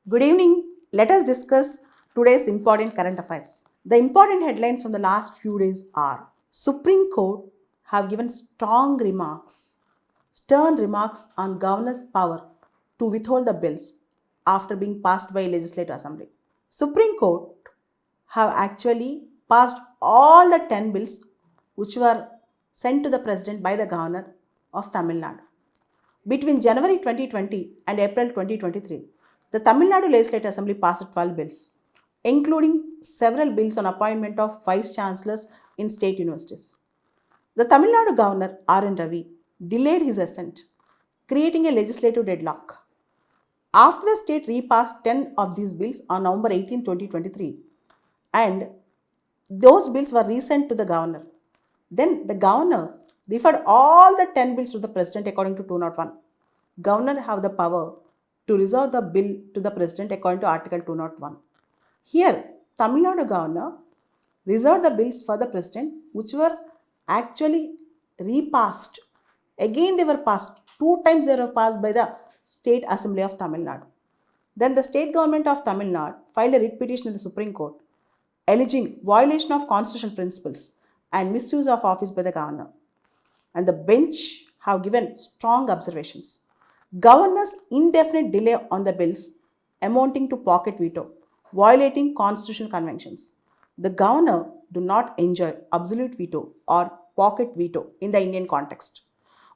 Good evening. Let us discuss today's important current affairs. The important headlines from the last few days are Supreme Court have given stern remarks on governor's power to withhold the bills after being passed by Legislative Assembly. Supreme Court have actually passed all the 10 bills which were sent to the president by the governor of Tamil Nadu. Between January 2020 and April 2023, the Tamil Nadu Legislative Assembly passed 12 bills, including several bills on appointment of vice chancellors in state universities. The Tamil Nadu governor R.N. Ravi delayed his assent, creating a legislative deadlock. After the state repassed 10 of these bills on November 18, 2023, and those bills were resent to the governor. Then the governor referred all the 10 bills to the president according to 201. Governor have the power to reserve the bill to the president according to Article 201. Here, Tamil Nadu governor reserved the bills for the president which were actually repassed. Again, they were passed. 2 times they were passed by the State Assembly of Tamil Nadu. Then the state government of Tamil Nadu filed a writ petition in the Supreme Court alleging violation of constitutional principles and misuse of office by the governor. And the bench have given strong observations. Governor's indefinite delay on the bills amounting to pocket veto, violating constitutional conventions. The governor do not enjoy absolute veto or pocket veto in the Indian context.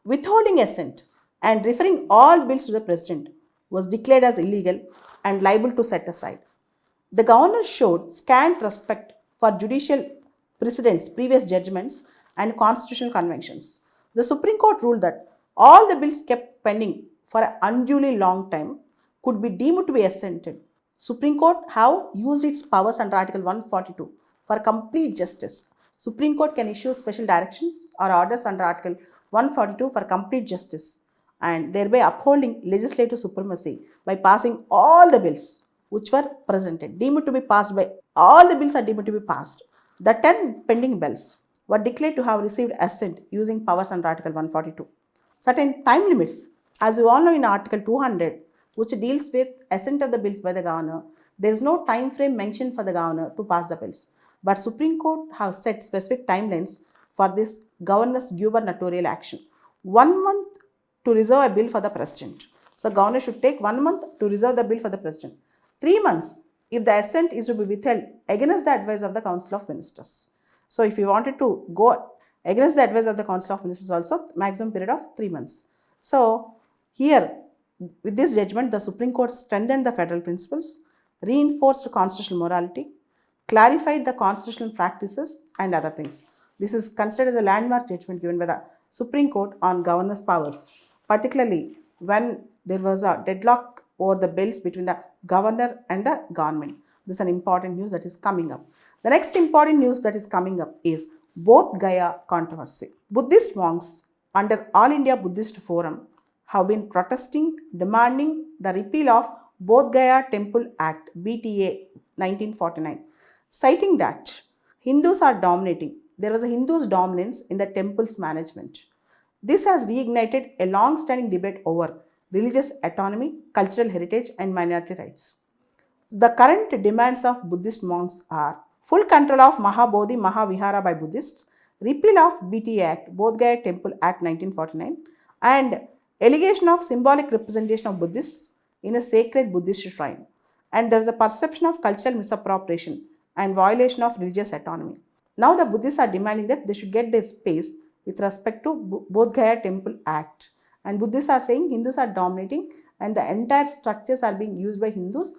Withholding assent and referring all bills to the president was declared as illegal and liable to set aside. The governor showed scant respect for judicial precedents, previous judgments, and constitutional conventions. The Supreme Court ruled that all the bills kept pending for an unduly long time could be deemed to be assented. Supreme Court have used its powers under Article 142 for complete justice. Supreme Court can issue special directions or orders under Article 142 for complete justice and thereby upholding legislative supremacy by passing all the bills which were presented, deemed to be passed by all the bills are deemed to be passed. The 10 pending bills were declared to have received assent using powers under Article 142. Certain time limits, as you all know in Article 200, which deals with assent of the bills by the governor, there is no time frame mentioned for the governor to pass the bills. But Supreme Court have set specific timelines for this governor's gubernatorial action. 1 month to reserve a bill for the president. So governor should take 1 month to reserve the bill for the president. 3 months if the assent is to be withheld against the advice of the Council of Ministers. So if you wanted to go against the advice of the Council of Ministers also, maximum period of 3 months. So here, with this judgment, the Supreme Court strengthened the federal principles, reinforced constitutional morality, clarified the constitutional practices and other things. This is considered as a landmark judgment given by the Supreme Court on governor's powers, particularly when there was a deadlock over the bills between the governor and the government. This is an important news that is coming up. The next important news that is coming up is Bodh Gaya controversy. Buddhist monks under All India Buddhist Forum have been protesting, demanding the repeal of Bodh Gaya Temple Act BTA 1949, citing that Hindus are dominating. There was a Hindus' dominance in the temple's management. This has reignited a long-standing debate over religious autonomy, cultural heritage, and minority rights. The current demands of Buddhist monks are full control of Mahabodhi Mahavihara by Buddhists, repeal of BTA Act, Bodh Gaya Temple Act 1949, and allegation of symbolic representation of Buddhists in a sacred Buddhist shrine. And there is a perception of cultural misappropriation and violation of religious autonomy. Now the Buddhists are demanding that they should get their space with respect to Bodh Gaya Temple Act. And Buddhists are saying Hindus are dominating and the entire structures are being used by Hindus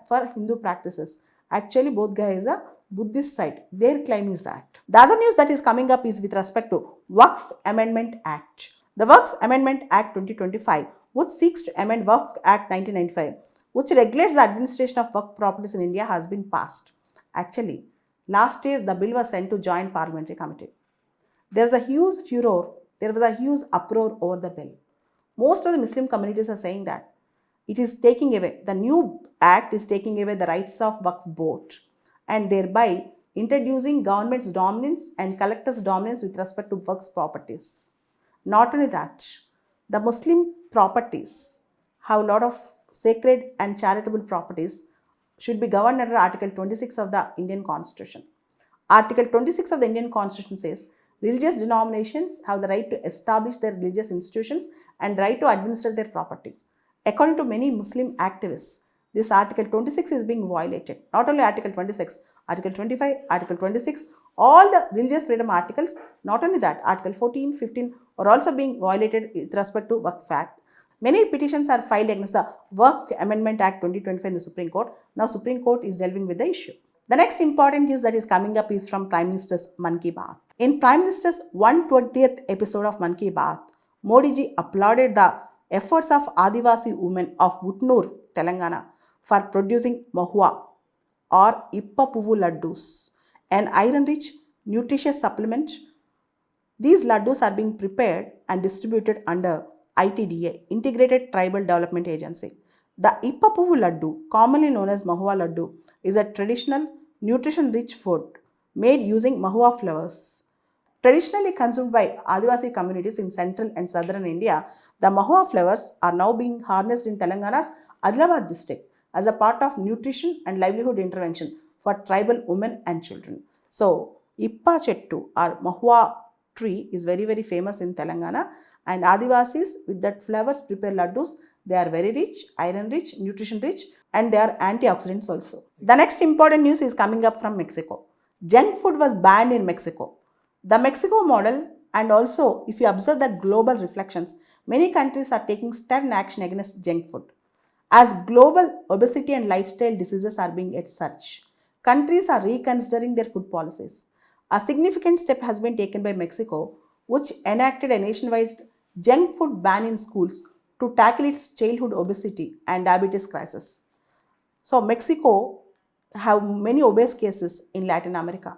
for Hindu practices. Actually, Bodh Gaya is a Buddhist site. Their claim is that. The other news that is coming up is with respect to Waqf Amendment Act. The Waqf Amendment Act 2025, which seeks to amend Waqf Act 1995, which regulates the administration of Waqf properties in India, has been passed. Actually, last year the bill was sent to Joint Parliamentary Committee. There was a huge furor, there was a huge uproar over the bill. Most of the Muslim communities are saying that it is taking away, the new act is taking away the rights of Waqf board and thereby introducing government's dominance and collectors' dominance with respect to Waqf properties. Not only that, the Muslim properties have a lot of sacred and charitable properties should be governed under Article 26 of the Indian Constitution. Article 26 of the Indian Constitution says religious denominations have the right to establish their religious institutions and right to administer their property. According to many Muslim activists, this Article 26 is being violated. Not only Article 26, Article 25, Article 26, all the religious freedom articles, not only that, Article 14, 15 are also being violated with respect to Waqf Act. Many petitions are filed against the Waqf Amendment Act 2025 in the Supreme Court. Now Supreme Court is delving with the issue. The next important news that is coming up is from Prime Minister's Mann Ki Baat. In Prime Minister's 120th episode of Mann Ki Baat, Modi ji applauded the efforts of Adivasi women of Vutnur, Telangana for producing mahua or Ippa Puvu Laddus, an iron-rich nutritious supplement. These laddus are being prepared and distributed under ITDA, Integrated Tribal Development Agency. The Ippa Puvu Laddu, commonly known as Mahua Laddu, is a traditional nutrition-rich food made using mahua flowers. Traditionally consumed by Adivasi communities in central and southern India, the mahua flowers are now being harnessed in Telangana's Adilabad district as a part of nutrition and livelihood intervention for tribal women and children. So, Ippa Chettu or mahua tree is very famous in Telangana, and Adivasis with that flowers prepare laddus. They are very rich, iron rich, nutrition rich, and they are antioxidants also. The next important news is coming up from Mexico. Junk food was banned in Mexico. The Mexico model, and also if you observe the global reflections, many countries are taking stern action against junk food. As global obesity and lifestyle diseases are being at surge, countries are reconsidering their food policies. A significant step has been taken by Mexico, which enacted a nationwide junk food ban in schools to tackle its childhood obesity and diabetes crisis. So, Mexico have many obese cases in Latin America.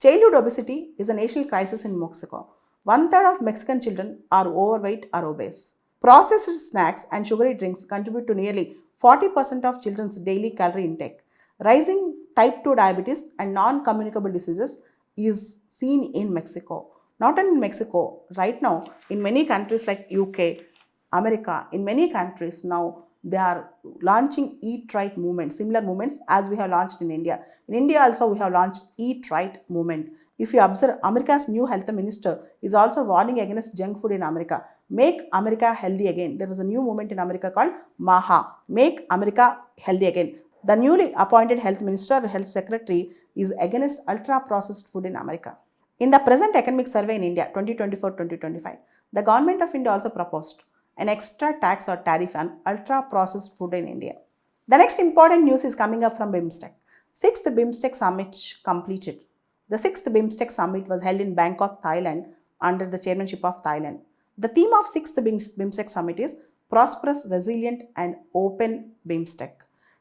Childhood obesity is a national crisis in Mexico. One third of Mexican children are overweight or obese. Processed snacks and sugary drinks contribute to nearly 40% of children's daily calorie intake. Rising type 2 diabetes and non-communicable diseases is seen in Mexico. Not only in Mexico, right now in many countries like UK, America, in many countries now they are launching Eat Right movement, similar movements as we have launched in India. In India also we have launched Eat Right movement. If you observe, America's new health minister is also warning against junk food in America. Make America healthy again. There was a new movement in America called MAHA, Make America Healthy Again. The newly appointed health minister or health secretary is against ultra-processed food in America. In the present economic survey in India 2024-2025, the government of India also proposed an extra tax or tariff on ultra-processed food in India. The next important news is coming up from BIMSTEC. 6th BIMSTEC Summit completed. The 6th BIMSTEC Summit was held in Bangkok, Thailand under the chairmanship of Thailand. The theme of 6th BIMSTEC Summit is Prosperous, Resilient and Open BIMSTEC.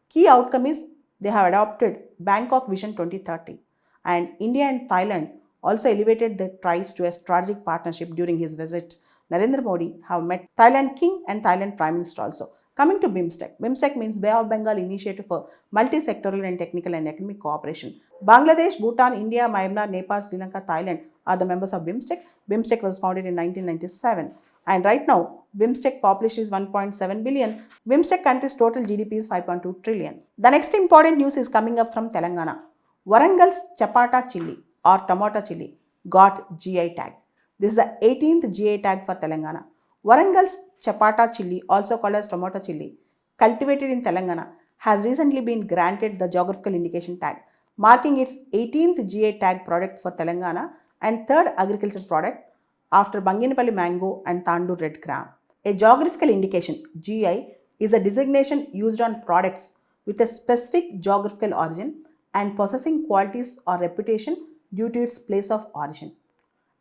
Key outcome is they have adopted Bangkok Vision 2030, and India and Thailand also elevated their ties to a strategic partnership during his visit. Narendra Modi have met Thailand King and Thailand Prime Minister also. Coming to BIMSTEC. BIMSTEC means Bay of Bengal Initiative for Multi-Sectoral and Technical and Economic Cooperation. Bangladesh, Bhutan, India, Myanmar, Nepal, Sri Lanka, Thailand are the members of BIMSTEC. BIMSTEC was founded in 1997. And right now, BIMSTEC population is 1.7 billion. BIMSTEC country's total GDP is 5.2 trillion. The next important news is coming up from Telangana. Warangal's Chapata chili or tomato chili got GI tag. This is the 18th GI tag for Telangana. Warangal's Chapata chili, also called as tomato chili, cultivated in Telangana, has recently been granted the geographical indication tag, marking its 18th GI tag product for Telangana and third agricultural product after Banginapalli mango and Tandur red gram. A geographical indication (GI) is a designation used on products with a specific geographical origin and possessing qualities or reputation due to its place of origin.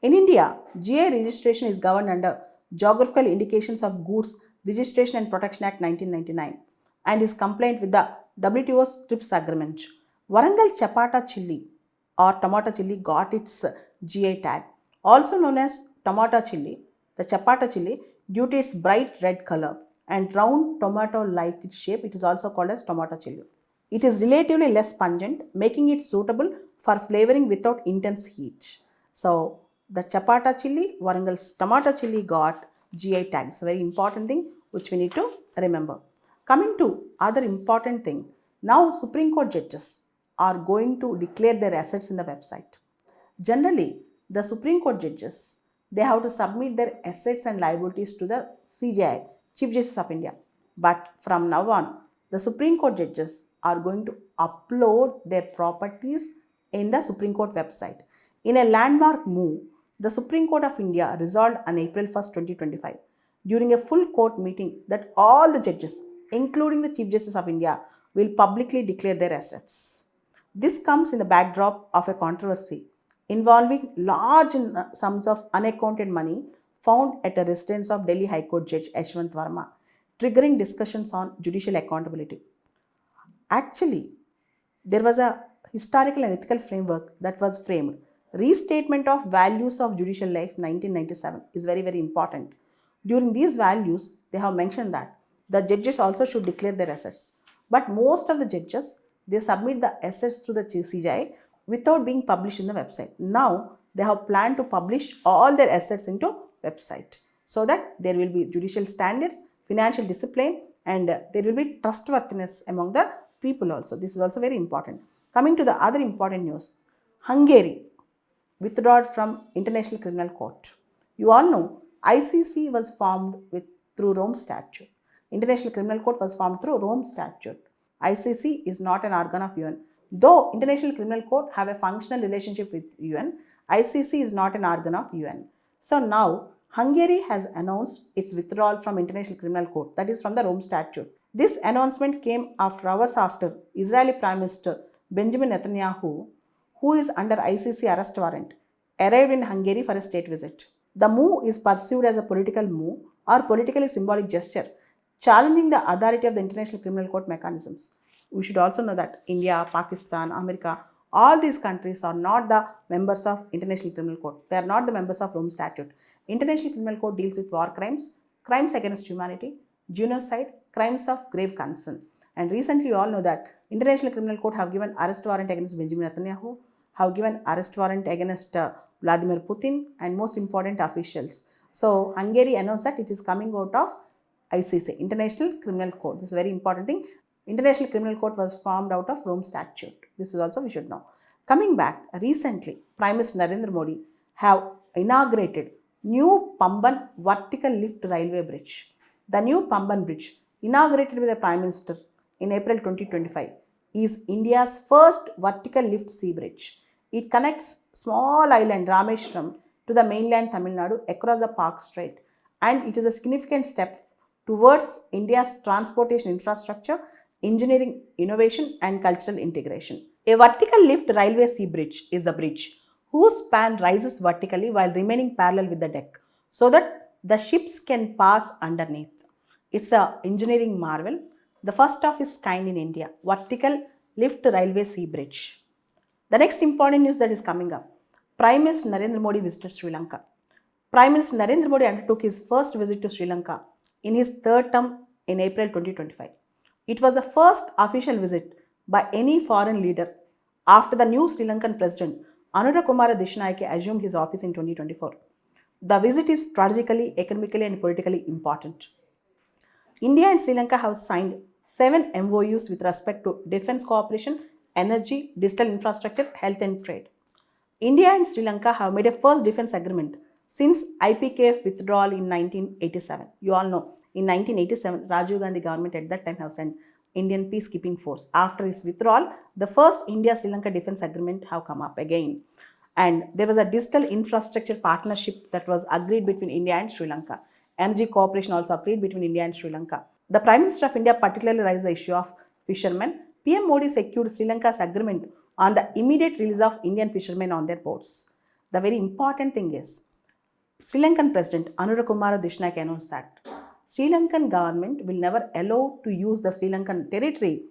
In India, GI registration is governed under Geographical Indications of Goods Registration and Protection Act 1999 and is compliant with the WTO's TRIPS agreement. Warangal Chapata chili or tomato chili got its GI tag, also known as tomato chili, the Chapata chili, due to its bright red color and round tomato-like shape. It is also called as tomato chili. It is relatively less pungent, making it suitable for flavoring without intense heat. So, the Chapata chili, Warangal's tomato chili got GI tags. Very important thing which we need to remember. Coming to other important thing, now Supreme Court judges are going to declare their assets in the website. Generally, the Supreme Court judges, they have to submit their assets and liabilities to the CJI, Chief Justice of India. But from now on, the Supreme Court judges are going to upload their properties in the Supreme Court website. In a landmark move, the Supreme Court of India resolved on April 1st, 2025, during a full court meeting, that all the judges, including the Chief Justice of India, will publicly declare their assets. This comes in the backdrop of a controversy involving large sums of unaccounted money found at a residence of Delhi High Court Judge Yashwant Verma, triggering discussions on judicial accountability. Actually, there was a historical and ethical framework that was framed. Restatement of Values of Judicial Life 1997 is very, very important. During these values, they have mentioned that the judges also should declare their assets. But most of the judges, they submit the assets to the CJI without being published in the website. Now, they have planned to publish all their assets into website so that there will be judicial standards, financial discipline, and there will be trustworthiness among the people also. This is also very important. Coming to the other important news, Hungary withdrew from International Criminal Court. You all know ICC was formed through Rome Statute. International Criminal Court was formed through Rome Statute. ICC is not an organ of UN. Though International Criminal Court have a functional relationship with UN, ICC is not an organ of UN. So now Hungary has announced its withdrawal from International Criminal Court, that is from the Rome Statute. This announcement came hours after Israeli Prime Minister Benjamin Netanyahu, who is under ICC arrest warrant, arrived in Hungary for a state visit. The move is perceived as a political move or politically symbolic gesture, challenging the authority of the International Criminal Court mechanisms. We should also know that India, Pakistan, America, all these countries are not the members of International Criminal Court. They are not the members of Rome Statute. International Criminal Court deals with war crimes, crimes against humanity, genocide, crimes of grave concern. And recently you all know that International Criminal Court have given arrest warrant against Benjamin Netanyahu, have given arrest warrant against Vladimir Putin and most important officials. So Hungary announced that it is coming out of ICC, International Criminal Court. This is a very important thing. International Criminal Court was formed out of Rome Statute. This is also we should know. Coming back, recently, Prime Minister Narendra Modi have inaugurated new Pamban vertical lift railway bridge. The new Pamban bridge, inaugurated with the Prime Minister in April 2025, is India's first vertical lift sea bridge. It connects small island Rameshwaram to the mainland Tamil Nadu across the Park Strait, and it is a significant step towards India's transportation infrastructure, engineering innovation and cultural integration. A vertical lift railway sea bridge is a bridge whose span rises vertically while remaining parallel with the deck so that the ships can pass underneath. It's an engineering marvel, the first of its kind in India, vertical lift railway sea bridge. The next important news that is coming up, Prime Minister Narendra Modi visited Sri Lanka. Prime Minister Narendra Modi undertook his first visit to Sri Lanka in his third term in April 2025. It was the first official visit by any foreign leader after the new Sri Lankan president Anura Kumara Dissanayake assumed his office in 2024. The visit is strategically, economically and politically important. India and Sri Lanka have signed 7 MOUs with respect to defense cooperation, energy, digital infrastructure, health and trade. India and Sri Lanka have made a first defense agreement since IPKF withdrawal in 1987. You all know, in 1987, Rajiv Gandhi government at that time have sent Indian peacekeeping force. After his withdrawal, the first India-Sri Lanka defense agreement have come up again. And there was a digital infrastructure partnership that was agreed between India and Sri Lanka. Energy cooperation also agreed between India and Sri Lanka. The Prime Minister of India particularly raised the issue of fishermen. PM Modi secured Sri Lanka's agreement on the immediate release of Indian fishermen on their boats. The very important thing is, Sri Lankan President Anura Kumara Dissanayake announced that Sri Lankan government will never allow to use the Sri Lankan territory.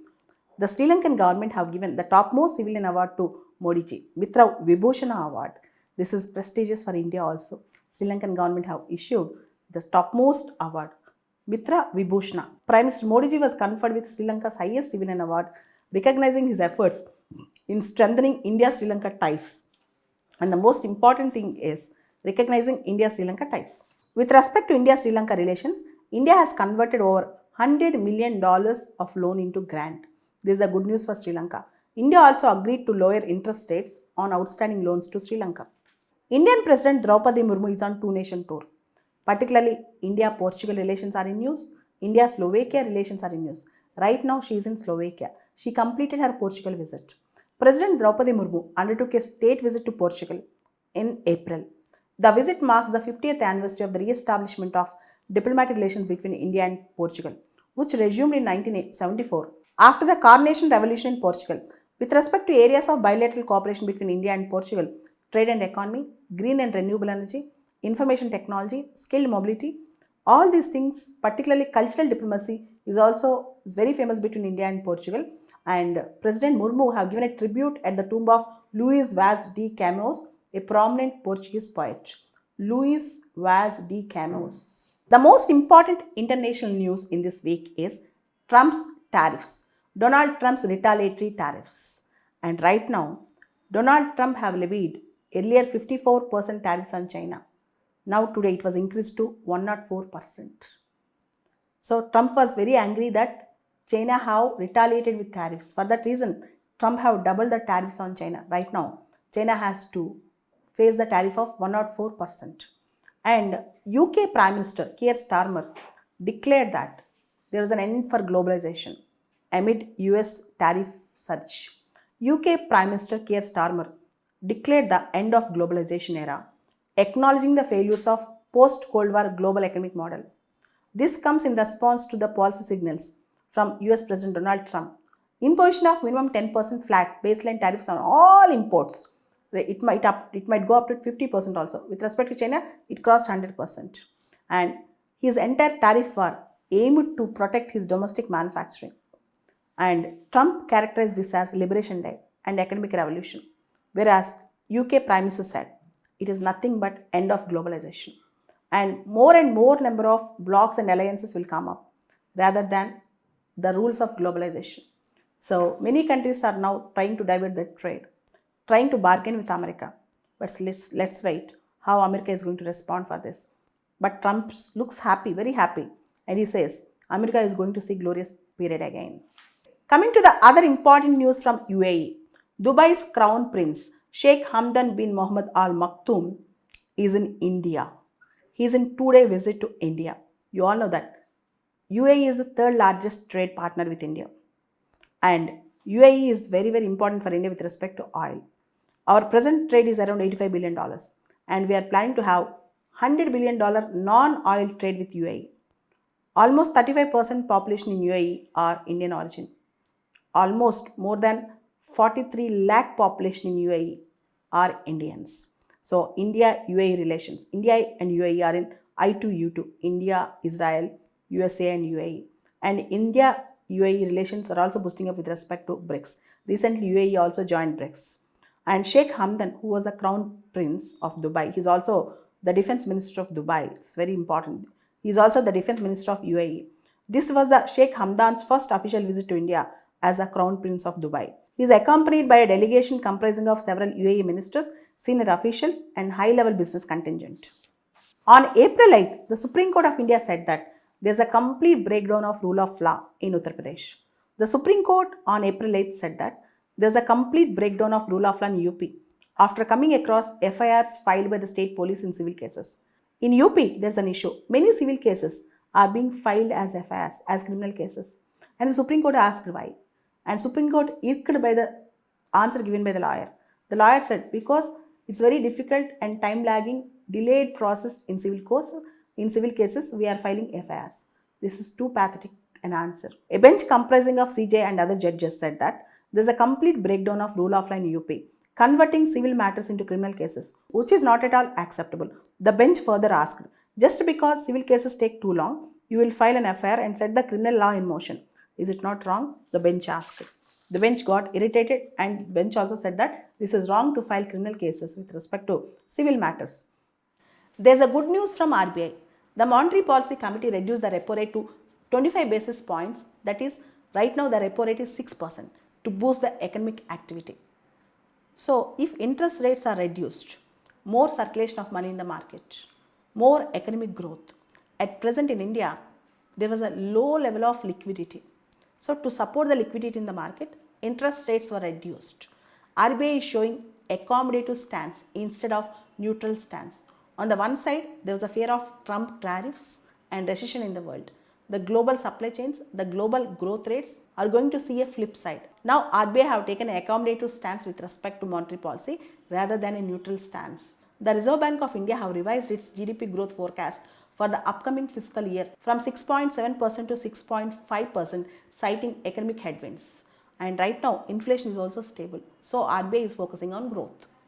The Sri Lankan government have given the topmost civilian award to Modi ji, Mitra Vibhushana Award. This is prestigious for India also. Sri Lankan government have issued the topmost award, Mitra Vibhushana. Prime Minister Modi ji was conferred with Sri Lanka's highest civilian award, recognizing his efforts in strengthening India-Sri Lanka ties. And the most important thing is recognizing India-Sri Lanka ties. With respect to India-Sri Lanka relations, India has converted over $100 million of loan into grant. This is a good news for Sri Lanka. India also agreed to lower interest rates on outstanding loans to Sri Lanka. Indian President Draupadi Murmu is on two-nation tour. Particularly, India-Portugal relations are in news. India-Slovakia relations are in news. Right now, she is in Slovakia. She completed her Portugal visit. President Draupadi Murmu undertook a state visit to Portugal in April. The visit marks the 50th anniversary of the re-establishment of diplomatic relations between India and Portugal, which resumed in 1974 after the Coronation Revolution in Portugal. With respect to areas of bilateral cooperation between India and Portugal, trade and economy, green and renewable energy, information technology, skilled mobility, all these things, particularly cultural diplomacy, is very famous between India and Portugal. And President Murmu have given a tribute at the tomb of Luís Vaz de Camões, a prominent Portuguese poet. Luís Vaz de Camões. The most important international news in this week is Trump's tariffs, Donald Trump's retaliatory tariffs. And right now, Donald Trump have levied earlier 54% tariffs on China. Now today it was increased to 104%. So Trump was very angry that China have retaliated with tariffs. For that reason, Trump have doubled the tariffs on China. Right now, China has to face the tariff of 104%. And UK Prime Minister Keir Starmer declared that there is an end for globalization amid US tariff surge. UK Prime Minister Keir Starmer declared the end of globalization era, acknowledging the failures of post-Cold War global economic model. This comes in response to the policy signals from US President Donald Trump. Imposition of minimum 10% flat baseline tariffs on all imports. It might go up to 50% also. With respect to China, it crossed 100%. And his entire tariff war aimed to protect his domestic manufacturing. And Trump characterized this as Liberation Day and economic revolution, whereas UK Prime Minister said it is nothing but end of globalization. And more number of blocs and alliances will come up rather than the rules of globalization. So many countries are now trying to divert their trade, trying to bargain with America. But let's wait how America is going to respond for this. But Trump looks happy, very happy, and he says America is going to see glorious period again. Coming to the other important news from UAE, Dubai's crown prince Sheikh Hamdan bin Mohammed Al Maktoum is in India. He is in 2-day visit to India. You all know that UAE is the third largest trade partner with India. And UAE is very, very important for India with respect to oil. Our present trade is around $85 billion. And we are planning to have $100 billion non-oil trade with UAE. Almost 35% population in UAE are Indian origin. Almost more than 43 lakh population in UAE are Indians. So India-UAE relations. India and UAE are in I2U2. India, Israel, USA and UAE. And India-UAE relations are also boosting up with respect to BRICS. Recently, UAE also joined BRICS. And Sheikh Hamdan, who was the crown prince of Dubai, he's also the defense minister of Dubai. It's very important. He's also the defense minister of UAE. This was the Sheikh Hamdan's first official visit to India as a crown prince of Dubai. He is accompanied by a delegation comprising of several UAE ministers, senior officials and high-level business contingent. On April 8th, the Supreme Court of India said that there is a complete breakdown of rule of law in Uttar Pradesh. The Supreme Court on April 8th said that there is a complete breakdown of rule of law in UP after coming across FIRs filed by the state police in civil cases. In UP, there is an issue. Many civil cases are being filed as FIRs, as criminal cases. And the Supreme Court asked why. And Supreme Court irked by the answer given by the lawyer. The lawyer said, because it's very difficult and time lagging, delayed process in civil cases, we are filing FIRs. This is too pathetic an answer. A bench comprising of CJ and other judges said that there is a complete breakdown of rule of law in UP, converting civil matters into criminal cases, which is not at all acceptable. The bench further asked, just because civil cases take too long, you will file an FIR and set the criminal law in motion. Is it not wrong? The bench asked. The bench got irritated and bench also said that this is wrong to file criminal cases with respect to civil matters. There is a good news from RBI. The Monetary Policy Committee reduced the repo rate to 25 basis points. That is, right now the repo rate is 6% to boost the economic activity. So, if interest rates are reduced, more circulation of money in the market, more economic growth. At present in India, there was a low level of liquidity. So to support the liquidity in the market, interest rates were reduced. RBI is showing accommodative stance instead of neutral stance. On the one side, there was a fear of Trump tariffs and recession in the world. The global supply chains, the global growth rates are going to see a flip side. Now RBI have taken an accommodative stance with respect to monetary policy rather than a neutral stance. The Reserve Bank of India have revised its GDP growth forecast for the upcoming fiscal year from 6.7% to 6.5%, citing economic headwinds. And right now, inflation is also stable. So RBI is focusing on growth.